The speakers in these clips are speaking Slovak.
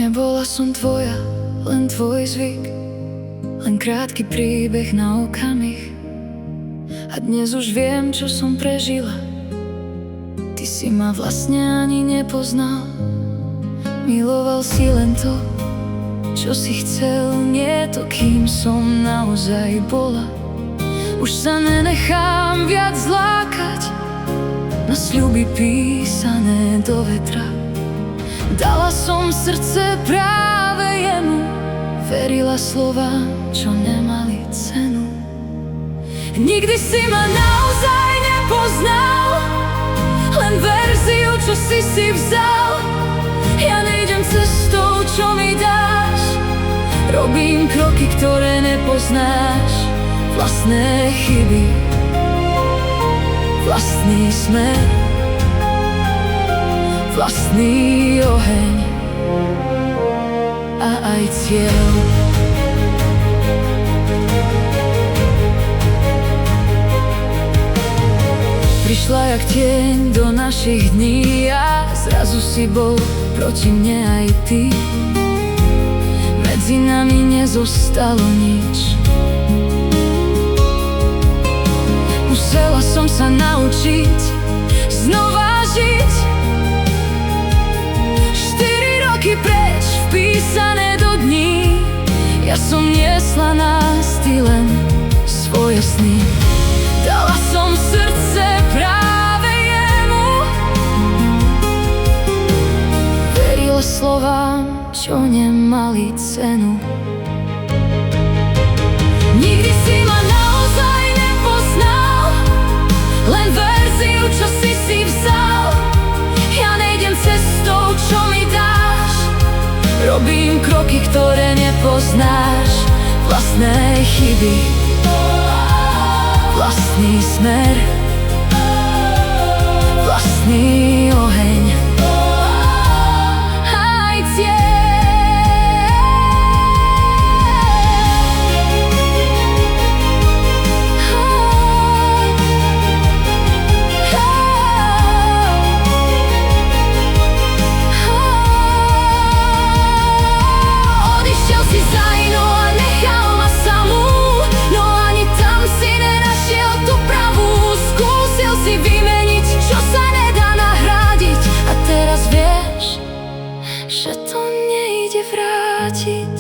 Nebola som tvoja, len tvoj zvyk, len krátky príbeh na okamih. A dnes už viem, čo som prežila. Ty si ma vlastne ani nepoznal. Miloval si len to, čo si chcel, nie to, kým som naozaj bola. Už sa nenechám viac zlákať na sľuby písané do vetra. Dala som srdce práve jemu, verila slova, čo nemali cenu. Nikdy si ma naozaj nepoznal, len verziu, čo si vzal. Ja nejdem cestou, čo mi dáš, robím kroky, ktoré nepoznáš. Vlastné chyby, vlastný smer, vlastný oheň a aj cieľ. Prišla jak tieň do našich dní a zrazu si bol proti mne aj ty. Medzi nami nezostalo nič. Musela som sa naučiť znova žiť. 4 roky preč, vpísané do dní. Ja som niesla nás, ty len svoje sny. Dala som srdce práve jemu, verila slovám, čo nemali cenu. Nikdy si ma naozaj nepoznal, len verziu, čo si vzal. Ja nejdem cestou, čo mi dáš, robím kroky, ktoré nepoznáš. Vlastné chyby, vlastný smer, vlastný oheň aj cieľ. Odišiel si za inou a nechal ma samú, no ani tam si nenašiel tú pravú. Skúsil si vymeniť, čo sa nedá nahradiť, a teraz vieš, že to nejde vrátiť.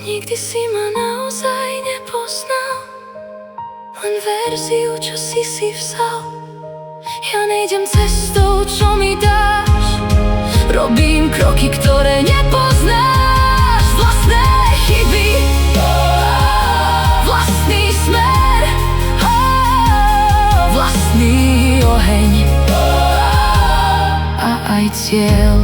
Nikdy si ma naozaj nepoznal, len verziu, čo si vzal. Ja nejdem cestou, čo mi dáš, robím kroky, ktoré nepoznáš. Vlastné chyby, vlastný smer, vlastný oheň a aj cieľ.